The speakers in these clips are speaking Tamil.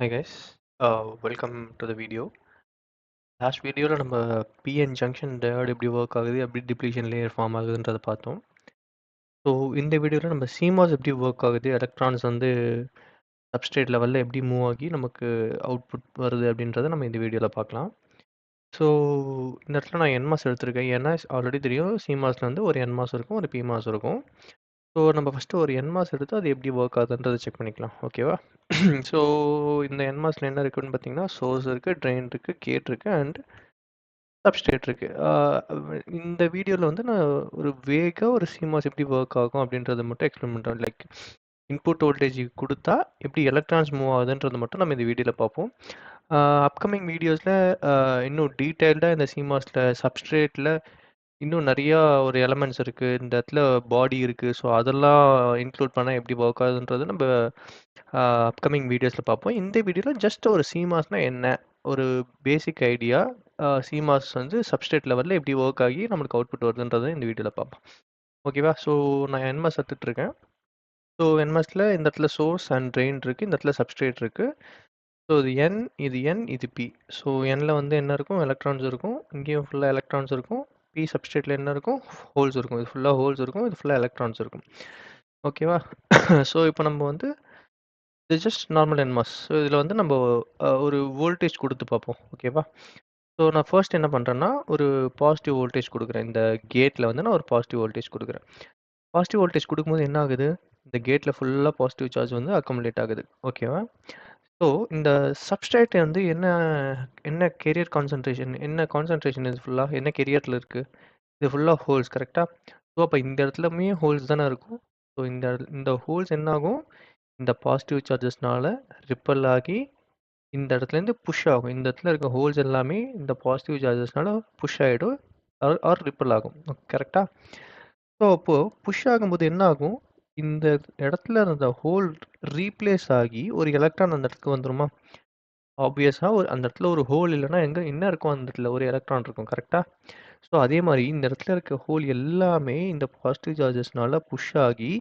Hi guys, welcome to the video. Last வீடியோவில் நம்ம பிஎன் ஜங்ஷன் டயோடு எப்படி ஒர்க் ஆகுது எப்படி டிப்ளீஷன் லேயர் ஃபார்ம் ஆகுதுன்றதை பார்த்தோம். ஸோ இந்த வீடியோவில் நம்ம CMOS எப்படி ஒர்க் ஆகுது, எலக்ட்ரான்ஸ் வந்து சப்ஸ்ட்ரேட் லெவலில் எப்படி மூவ் ஆகி நமக்கு அவுட்புட் வருது அப்படின்றத நம்ம இந்த வீடியோவில் பார்க்கலாம். ஸோ இந்த இடத்துல நான் NMOS எடுத்திருக்கேன். ஏன்னா ஆல்ரெடி தெரியும் CMOSல வந்து ஒரு NMOS இருக்கும், ஒரு PMOS இருக்கும். ஸோ நம்ம ஃபஸ்ட்டு ஒரு NMOS எடுத்து அது எப்படி ஒர்க் ஆகுதுன்றதை செக் பண்ணிக்கலாம், ஓகேவா? ஸோ இந்த NMOSல என்ன இருக்குன்னு பார்த்தீங்கன்னா, சோர்ஸ் இருக்குது, ட்ரெயின் இருக்குது, கேட் இருக்குது அண்ட் சப்ஸ்ட்ரேட் இருக்கு. இந்த வீடியோவில் வந்து நான் ஒரு வேகா ஒரு CMOS எப்படி ஒர்க் ஆகும் அப்படின்றத மட்டும் எக்ஸ்பிளைன் பண்ணுறேன். லைக் இன்புட் வோல்டேஜ் கொடுத்தா எப்படி எலக்ட்ரான்ஸ் மூவ் ஆகுதுன்றதை மட்டும் நம்ம இந்த வீடியோவில் பார்ப்போம். அப்கமிங் வீடியோஸில் இன்னும் டீட்டெயில்டாக இந்த CMOSல சப்ஸ்ட்ரேட்டில் இன்னும் நிறையா ஒரு எலமெண்ட்ஸ் இருக்குது, இந்த இடத்துல பாடி இருக்குது. ஸோ அதெல்லாம் இன்க்ளூட் பண்ணால் எப்படி ஒர்க் ஆகுதுன்றது நம்ம அப்கமிங் வீடியோஸில் பார்ப்போம். இந்த வீடியோவில் ஜஸ்ட் ஒரு CMOSனா என்ன, ஒரு பேசிக் ஐடியா, CMOS வந்து சப்ஸ்ட்ரேட் லெவலில் எப்படி ஒர்க் ஆகி நம்மளுக்கு அவுட்புட் வருதுன்றதை இந்த வீடியோவில் பார்ப்போம், ஓகேவா? ஸோ நான் NMOS எடுத்துட்ருக்கேன். ஸோ NMOSல இந்த இடத்துல சோர்ஸ் அண்ட் ட்ரெயின் இருக்குது, இந்த இடத்துல சப்ஸ்ட்ரேட் இருக்குது. ஸோ இது N, இது P. ஸோ Nல வந்து என்ன இருக்கும், எலக்ட்ரான்ஸ் இருக்கும். இங்கேயும் ஃபுல்லாக எலக்ட்ரான்ஸ் இருக்கும். P சப்ஸ்ட்ரேட்டில் என்ன இருக்கும், ஹோல்ஸ் இருக்கும். இது ஃபுல்லாக ஹோல்ஸ் இருக்கும், இது ஃபுல்லாக எலக்ட்ரான்ஸ் இருக்கும், ஓகேவா? ஸோ இப்போ நம்ம வந்து இது ஜஸ்ட் நார்மல் NMOS. ஸோ இதில் வந்து நம்ம ஒரு வோல்டேஜ் கொடுத்து பார்ப்போம், ஓகேவா? ஸோ நான் ஃபர்ஸ்ட் என்ன பண்ணுறேன்னா, ஒரு பாசிட்டிவ் வோல்டேஜ் கொடுக்குறேன். இந்த கேட்டில் வந்து நான் ஒரு பாசிட்டிவ் வோல்டேஜ் கொடுக்குறேன். பாசிட்டிவ் வோல்டேஜ் கொடுக்கும்போது என்ன ஆகுது, இந்த கேட்டில் ஃபுல்லாக பாசிட்டிவ் சார்ஜ் வந்து அக்கமுலேட் ஆகுது, ஓகேவா? ஸோ இந்த சப்ஸ்ட்ரேட் வந்து என்ன என்ன கெரியர் கான்சன்ட்ரேஷன், என்ன கான்சன்ட்ரேஷன், இது ஃபுல்லாக என்ன கெரியரில் இருக்குது, இது ஃபுல்லாக ஹோல்ஸ், கரெக்டாக? ஸோ அப்போ இந்த இடத்துலமே ஹோல்ஸ் தானே இருக்கும். ஸோ இந்த ஹோல்ஸ் என்ன ஆகும், இந்த பாசிட்டிவ் சார்ஜஸ்னால ரிப்பல் ஆகி இந்த இடத்துலேருந்து புஷ் ஆகும். இந்த இடத்துல இருக்க ஹோல்ஸ் எல்லாமே இந்த பாசிட்டிவ் சார்ஜஸ்னால புஷ் ஆகிடும், ஆர் ரிப்பல் ஆகும், கரெக்டாக? ஸோ அப்போது புஷ் ஆகும்போது என்ன ஆகும், இந்த இடத்துல இருந்த ஹோல் ரீப்ளேஸ் ஆகி ஒரு எலக்ட்ரான் அந்த இடத்துக்கு வந்துருமா? ஆப்வியஸாக அந்த இடத்துல ஒரு ஹோல் இல்லைன்னா எங்கே என்ன இருக்கும், அந்த இடத்துல ஒரு எலக்ட்ரான் இருக்கும், கரெக்டாக? ஸோ அதே மாதிரி இந்த இடத்துல இருக்க ஹோல் எல்லாமே இந்த பாசிட்டிவ் சார்ஜஸ்னால புஷ் ஆகி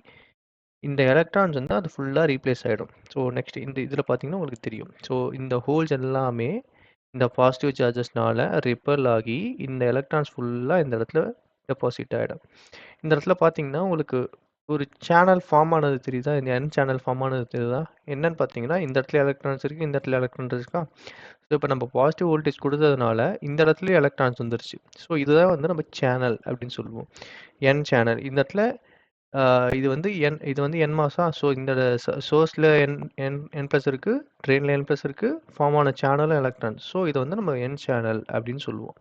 இந்த எலக்ட்ரான்ஸ் வந்து அது ஃபுல்லாக ரீப்ளேஸ் ஆகிடும். ஸோ நெக்ஸ்ட் இந்த இதில் பார்த்தீங்கன்னா உங்களுக்கு தெரியும். ஸோ இந்த ஹோல்ஸ் எல்லாமே இந்த பாசிட்டிவ் சார்ஜஸ்னால ரிப்பல் ஆகி இந்த எலக்ட்ரான்ஸ் ஃபுல்லாக இந்த இடத்துல டெபாசிட் ஆகிடும். இந்த இடத்துல பார்த்தீங்கன்னா உங்களுக்கு ஒரு சேனல் ஃபார்ம் ஆனது தெரியுதா, இந்த N சேனல் ஃபார்ம் ஆனது தெரியுதா? என்னன்னு பார்த்தீங்கன்னா, இந்த இடத்துல எலக்ட்ரான்ஸ் இருக்குது, இந்த இடத்துல எலக்ட்ரான்ஸ் இருக்கா? ஸோ இப்போ நம்ம பாசிட்டிவ் வோல்டேஜ் கொடுத்ததுனால இந்த இடத்துலயும் எலக்ட்ரான்ஸ் வந்துருச்சு. ஸோ இதுதான் வந்து நம்ம சேனல் அப்படின்னு சொல்லுவோம், N சேனல். இந்த இடத்துல இது வந்து NMOS. ஸோ இந்த சோர்ஸில் N ப்ளஸ் இருக்குது, ட்ரெயினில் N ப்ளஸ் இருக்குது, ஃபார்ம் ஆன சேனலும் எலக்ட்ரான்ஸ். ஸோ இதை வந்து நம்ம N சேனல் அப்படின்னு சொல்லுவோம்.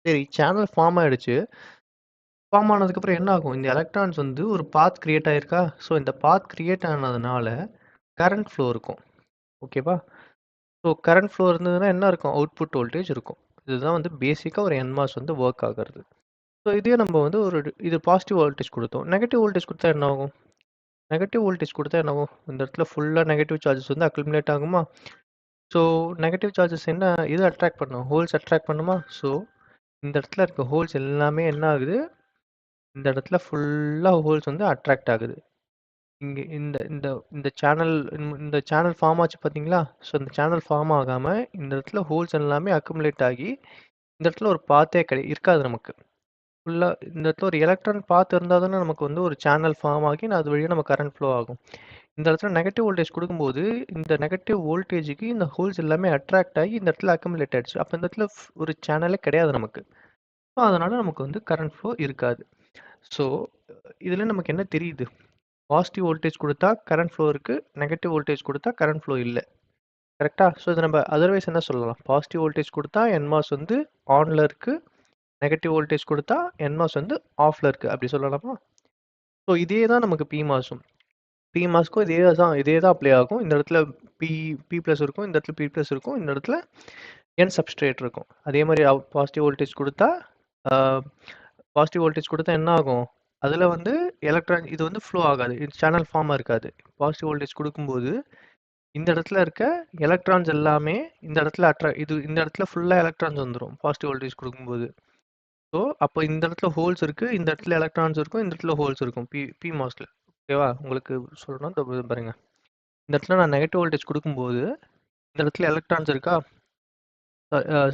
சரி, சேனல் ஃபார்ம் ஆகிடுச்சு. ஃபார்ம் ஆனதுக்கப்புறம் என்ன ஆகும், இந்த எலக்ட்ரான்ஸ் வந்து ஒரு பாத் கிரியேட் ஆகிருக்கா? ஸோ இந்த பாத் கிரியேட் ஆனதுனால கரண்ட் ஃப்ளோ இருக்கும், ஓகேவா? ஸோ கரண்ட் ஃப்ளோ இருந்ததுன்னா என்ன இருக்கும், அவுட்புட் வோல்டேஜ் இருக்கும். இதுதான் வந்து பேசிக்காக ஒரு NMOS வந்து ஒர்க் ஆகிறது. ஸோ இதே நம்ம வந்து இது பாசிட்டிவ் வோல்டேஜ் கொடுத்தோம், நெகட்டிவ் வோல்டேஜ் கொடுத்தா என்ன ஆகும்? நெகட்டிவ் வோல்டேஜ் கொடுத்தா என்ன ஆகும், இந்த இடத்துல ஃபுல்லாக நெகட்டிவ் சார்ஜஸ் வந்து அக்யூமுலேட் ஆகுமா? ஸோ நெகட்டிவ் சார்ஜஸ் என்ன இது அட்ராக்ட் பண்ணும், ஹோல்ஸ் அட்ராக்ட் பண்ணுமா? ஸோ இந்த இடத்துல இருக்க ஹோல்ஸ் எல்லாமே என்ன ஆகுது, இந்த இடத்துல ஃபுல்லாக ஹோல்ஸ் வந்து அட்ராக்ட் ஆகுது. இங்கே இந்த இந்த இந்த சேனல் இந்த சேனல் ஃபார்ம் ஆச்சு பார்த்தீங்களா? ஸோ இந்த சேனல் ஃபார்ம் ஆகாமல் இந்த இடத்துல ஹோல்ஸ் எல்லாமே அக்குமுலேட் ஆகி இந்த இடத்துல ஒரு பாத்தே இருக்காது நமக்கு. ஃபுல்லாக இந்த இடத்துல ஒரு எலக்ட்ரான் பாத் இருந்தால் தானே நமக்கு வந்து ஒரு சேனல் ஃபார்ம் ஆகி அது வழியாக நம்ம கரண்ட் ஃப்ளோ ஆகும். இந்த இடத்துல நெகட்டிவ் வோல்டேஜ் கொடுக்கும்போது இந்த நெகட்டிவ் வோல்டேஜுக்கு இந்த ஹோல்ஸ் எல்லாமே அட்ராக்ட் ஆகி இந்த இடத்துல அக்குமுலேட் ஆகிடுச்சு. அப்போ இந்த இடத்துல ஒரு சேனலே கிடையாது நமக்கு. ஸோ அதனால் நமக்கு வந்து கரண்ட் ஃப்ளோ இருக்காது. ஸோ இதில் நமக்கு என்ன தெரியுது, பாசிட்டிவ் வோல்டேஜ் கொடுத்தா கரண்ட் ஃப்ளோ இருக்குது, நெகட்டிவ் வோல்டேஜ் கொடுத்தா கரண்ட் ஃப்ளோ இல்லை, கரெக்டாக? ஸோ இதை நம்ம அதர்வைஸ் என்ன சொல்லலாம், பாசிட்டிவ் வோல்டேஜ் கொடுத்தா NMOS வந்து ஆனில் இருக்குது, நெகட்டிவ் வோல்டேஜ் கொடுத்தா NMOS வந்து ஆஃபில் இருக்குது, அப்படி சொல்லலாமா? ஸோ இதே தான் நமக்கு PMOSம். PMOSக்கும் இதே தான் அப்ளை ஆகும். இந்த இடத்துல P ப்ளஸ் இருக்கும், இந்த இடத்துல P ப்ளஸ் இருக்கும், இந்த இடத்துல N சப்ஸ்ட்ரேட் இருக்கும். அதே மாதிரி பாசிட்டிவ் வோல்டேஜ் கொடுத்தா என்ன ஆகும், அதில் வந்து எலக்ட்ரான் இது வந்து ஃப்ளோ ஆகாது, இது சேனல் ஃபார்மாக இருக்காது. பாசிட்டிவ் வோல்டேஜ் கொடுக்கும்போது இந்த இடத்துல இருக்க எலக்ட்ரான்ஸ் எல்லாமே இந்த இடத்துல இந்த இடத்துல ஃபுல்லாக எலக்ட்ரான்ஸ் வந்துடும் பாசிட்டிவ் வோல்டேஜ் கொடுக்கும்போது. ஸோ அப்போ இந்த இடத்துல ஹோல்ஸ் இருக்குது, இந்த இடத்துல எலக்ட்ரான்ஸ் இருக்கும், இந்த இடத்துல ஹோல்ஸ் இருக்கும் PMOSல, ஓகேவா? உங்களுக்கு சொல்லணும் பாருங்க, இந்த இடத்துல நான் நெகட்டிவ் வோல்டேஜ் கொடுக்கும்போது இந்த இடத்துல எலக்ட்ரான்ஸ் இருக்கா?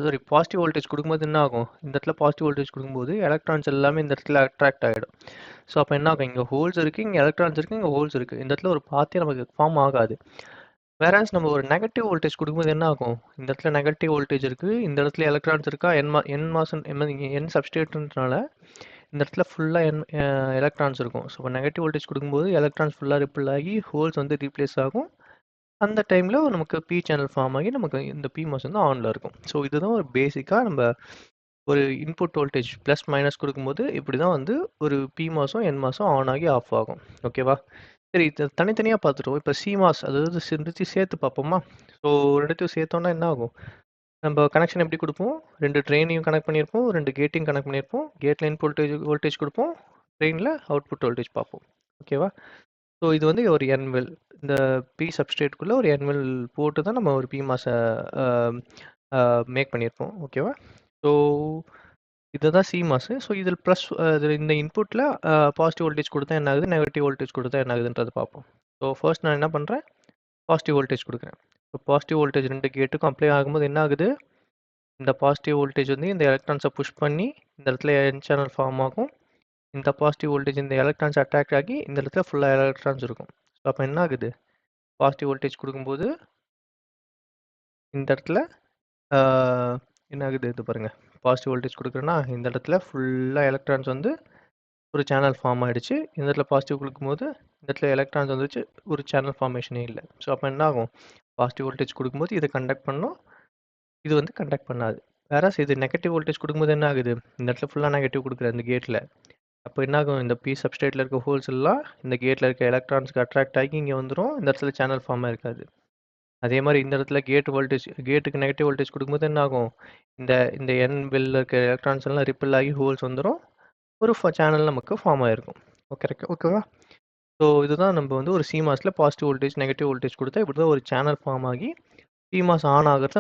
சாரி, பாசிட்டிவ் வோல்டேஜ் கொடுக்கும்போது என்ன ஆகும்? இந்த இடத்துல பாசிட்டிவ் வோல்டேஜ் கொடுக்கும்போது எலக்ட்ரான்ஸ் எல்லாமே இந்த இடத்துல அட்ராக்ட் ஆகிடும். ஸோ அப்போ என்ன ஆகும்? இங்கே ஹோல்ஸ் இருக்குது, இங்கே எலக்ட்ரான்ஸ் இருக்குது, இங்கே ஹோல்ஸ் இருக்குது. இந்த இடத்துல ஒரு பாத்தே நமக்கு ஃபார்ம் ஆகாது. வேறஸ் நம்ம ஒரு நெகட்டிவ் வோல்டேஜ் கொடுக்கும்போது என்ன ஆகும்? இந்த இடத்துல நெகட்டிவ் வோல்டேஜ் இருக்குது, இந்த இடத்துல எலக்ட்ரான்ஸ் இருக்கா, என் சப்ஸ்டேட்ன்றனால இந்த இடத்துல ஃபுல்லாக எலக்ட்ரான்ஸ் இருக்கும். ஸோ நெகட்டிவ் வோல்டேஜ் கொடுக்கும்போது எலக்ட்ரான்ஸ் ஃபுல்லாக ரிப்பிள் ஆகி ஹோல்ஸ் வந்து ரீப்ளேஸ் ஆகும். அந்த டைமில் நமக்கு பி சேனல் ஃபார்ம் ஆகி நமக்கு இந்த பிமாஸ் வந்து ஆனில் இருக்கும். ஸோ இதுதான் ஒரு பேசிக்காக நம்ம ஒரு இன்புட் வோல்டேஜ் ப்ளஸ் மைனஸ் கொடுக்கும்போது இப்படி தான் வந்து ஒரு பிமாஸும் என்மாஸும் ஆன் ஆகி ஆஃப் ஆகும். ஓகேவா? சரி, இது தனித்தனியாக பார்த்துருவோம். இப்போ சிமாஸ் அதாவது ரெண்டுத்தையும் சேர்த்து பார்ப்போமா? ஸோ ரெண்டுத்தையும் சேர்த்தோன்னா என்ன ஆகும்? நம்ம கனெக்ஷன் எப்படி கொடுப்போம்? 2 ட்ரெயினையும் கனெக்ட் பண்ணியிருப்போம், 2 கேட்டையும் கனெக்ட் பண்ணியிருப்போம். கேட்டில் இன்புட் வோல்டேஜ் கொடுப்போம், ட்ரெயினில் அவுட்புட் வோல்டேஜ் பார்ப்போம். ஓகேவா? ஸோ இது வந்து ஒரு என்வெல். இந்த பி சப்ஸ்ட்ரேட்குள்ளே ஒரு என்வெல் போட்டு தான் நம்ம ஒரு பிமாஸை மேக் பண்ணியிருப்போம். ஓகேவா? ஸோ இதுதான் சிமாஸு. ஸோ இதில் ப்ளஸ் இந்த இன்புட்டில் பாசிட்டிவ் வோல்டேஜ் கொடுத்தா என்ன ஆகுது, நெகட்டிவ் வோல்டேஜ் கொடுத்தா என்ன ஆகுதுன்றது பார்ப்போம். ஸோ ஃபர்ஸ்ட் நான் என்ன பண்ணுறேன்? பாசிட்டிவ் வோல்டேஜ் கொடுக்குறேன். ஸோ பாசிட்டிவ் வோல்டேஜ் 2 கேட்டுக்கும் அப்ளை ஆகும்போது என்ன ஆகுது? இந்த பாசிட்டிவ் வோல்டேஜ் வந்து இந்த எலக்ட்ரான்ஸை புஷ் பண்ணி இந்த இடத்துல என் சேனல் ஃபார்ம் ஆகும். இந்த பாசிட்டிவ் வோல்டேஜ் இந்த எலக்ட்ரான்ஸ் அட்ராக்ட் ஆகி இந்த இடத்துல ஃபுல்லாக எலக்ட்ரான்ஸ் இருக்கும். ஸோ அப்போ என்ன ஆகுது? பாசிட்டிவ் வோல்டேஜ் கொடுக்கும்போது இந்த இடத்துல என்ன ஆகுது? இது பாருங்கள், பாசிட்டிவ் வோல்டேஜ் கொடுக்குறேன்னா இந்த இடத்துல ஃபுல்லாக எலக்ட்ரான்ஸ் வந்து ஒரு சேனல் ஃபார்ம் ஆகிடுச்சு. இந்த இடத்துல பாசிட்டிவ் கொடுக்கும்போது இந்த இடத்துல எலக்ட்ரான்ஸ் வந்துச்சு, ஒரு சேனல் ஃபார்மேஷனே இல்லை. ஸோ அப்போ என்ன ஆகும்? பாசிட்டிவ் வோல்டேஜ் கொடுக்கும்போது இதை கண்டக்ட் பண்ணும், இது வந்து கண்டக்ட் பண்ணாது. வேற இது நெகட்டிவ் வோல்டேஜ் கொடுக்கும்போது என்ன ஆகுது? இந்த இடத்துல ஃபுல்லாக நெகட்டிவ் கொடுக்குற இந்த கேட்டில். அப்போ என்ன ஆகும்? இந்த பி சப்ஸ்ட்ரேட்டில் இருக்க ஹோல்ஸ் எல்லாம் இந்த கேட்டில் இருக்க எலக்ட்ரான்ஸ்க்கு அட்ராக்ட் ஆகி இங்கே வந்துடும். இந்த இடத்துல சேனல் ஃபார்மாக இருக்காது. அதே மாதிரி இந்த இடத்துல கேட்டுக்கு நெகட்டிவ் வோல்டேஜ் கொடுக்கும்போது என்ன ஆகும்? இந்த இந்த என் வெளில இருக்க எலக்ட்ரான்ஸ் எல்லாம் ரிப்பிள் ஆகி ஹோல்ஸ் வந்துடும், ஒரு சேனல் நமக்கு ஃபார்ம் ஆகிருக்கும். ஓகேவா? ஸோ இதுதான் நம்ம வந்து ஒரு சிமாஸில் பாசிட்டிவ் வோல்டேஜ் நெகட்டிவ் வோல்டேஜ் கொடுத்தா இப்படி தான் ஒரு சேனல் ஃபார்ம் ஆகி சிமாஸ் ஆன் ஆகிறது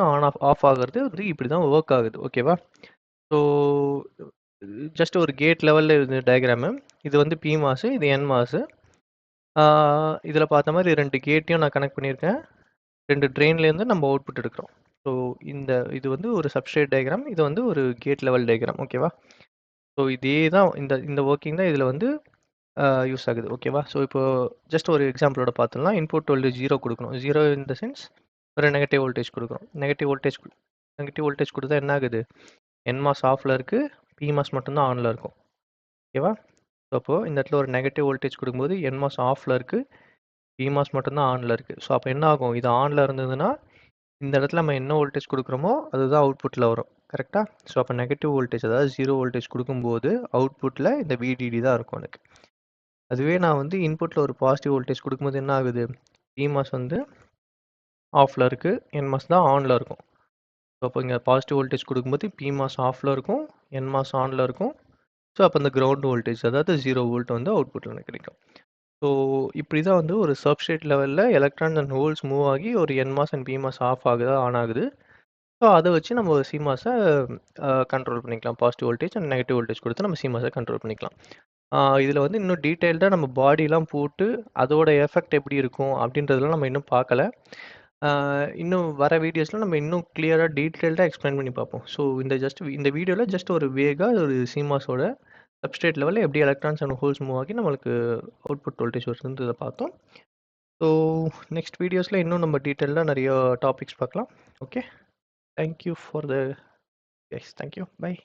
ஆஃப் ஆகிறது வந்து இப்படி தான் ஒர்க் ஆகுது. ஓகேவா? ஸோ ஜஸ்ட் ஒரு கேட் லெவலில் இது டயக்ராமு. இது வந்து பி மாஸு, இது என் மாஸு. இதில் பார்த்த மாதிரி 2 கேட்டையும் நான் கனெக்ட் பண்ணியிருக்கேன். 2 ட்ரெயின்லேருந்து நம்ம அவுட்புட் எடுக்கிறோம். ஸோ இது வந்து ஒரு சப்ஸ்ட்ரேட் டயக்ராம், இது வந்து ஒரு கேட் லெவல் டயக்ராம். ஓகேவா? ஸோ இதே தான் இந்த ஒர்க்கிங் தான் இதில் வந்து யூஸ் ஆகுது. ஓகேவா? ஸோ இப்போ ஜஸ்ட் ஒரு எக்ஸாம்பிளோட பார்த்துடலாம். இன்புட் வோல்டேஜ் 0 கொடுக்கணும். 0 இன் த சென்ஸ் ஒரு நெகட்டிவ் வோல்டேஜ் கொடுக்குறோம். நெகட்டிவ் வோல்டேஜ் கொடுத்தா என்ன ஆகுது? என்மாஸ் ஆஃபில் இருக்குது, பிமாஸ் மட்டும்தான் ஆனில் இருக்கும். ஓகேவா? ஸோ அப்போது இந்த இடத்துல ஒரு நெகட்டிவ் வோல்டேஜ் கொடுக்கும்போது என்மாஸ் ஆஃபில் இருக்குது, பிமாஸ் மட்டும்தான் ஆனில் இருக்குது. ஸோ அப்போ என்ன ஆகும்? இது ஆனில் இருந்ததுன்னா இந்த இடத்துல நம்ம என்ன வோல்டேஜ் கொடுக்குறோமோ அதுதான் அவுட்புட்டில் வரும். கரெக்டாக? ஸோ அப்போ நெகட்டிவ் வோல்டேஜ் அதாவது 0 வோல்டேஜ் கொடுக்கும்போது அவுட்புட்டில் இந்த விடிடி தான் இருக்கும் எனக்கு. அதுவே நான் வந்து இன்புட்டில் ஒரு பாசிட்டிவ் வோல்டேஜ் கொடுக்கும்போது என்ன ஆகுது? பிமாஸ் வந்து ஆஃபில் இருக்குது, என்மாஸ் தான் ஆனில் இருக்கும். ஸோ அப்போ இங்கே பாசிட்டிவ் வோல்டேஜ் கொடுக்கும்போது பிமாஸ் ஆஃபில் இருக்கும், என்மாஸ் ஆனில் இருக்கும். ஸோ அப்போ இந்த கிரவுண்ட் வோல்டேஜ் அதாவது 0 வோல்ட் வந்து அவுட்புட்டில் எனக்கு கிடைக்கும். ஸோ இப்படி தான் வந்து ஒரு சப்ஸ்ட்ரேட் லெவலில் எலக்ட்ரான்ஸ் அண்ட் ஹோல்ஸ் மூவ் ஆகி ஒரு என்மாஸ் அண்ட் பிமாஸ் ஆஃப் ஆகுதா ஆன் ஆகுது. ஸோ அதை வச்சு நம்ம சிமாஸை கண்ட்ரோல் பண்ணிக்கலாம். Positive voltage and negative voltage கொடுத்து நம்ம சிமாஸை கண்ட்ரோல் பண்ணிக்கலாம். இதில் வந்து இன்னும் டீட்டெயில்டாக நம்ம பாடிலாம் போட்டு அதோட எஃபெக்ட் எப்படி இருக்கும் அப்படின்றதெல்லாம் நம்ம இன்னும் பார்க்கல. இன்னும் வர வீடியோஸில் நம்ம இன்னும் கிளியராக டீட்டெயில்டாக எக்ஸ்பிளைன் பண்ணி பார்ப்போம். ஸோ இந்த வீடியோவில் ஜஸ்ட் ஒரு வேகாக ஒரு சிமாஸோட சப்ஸ்ட்ரேட் லெவலில் எப்படி எலக்ட்ரான்ஸ் அண்ட் ஹோல்ஸ் மூவ் ஆகி நம்மளுக்கு அவுட்புட் வோல்டேஜ் வருதுன்றதை பார்த்தோம். ஸோ நெக்ஸ்ட் வீடியோஸில் இன்னும் நம்ம டீட்டெயில்டாக நிறைய டாபிக்ஸ் பார்க்கலாம். Okay, thank you for the guys. Thank you, by.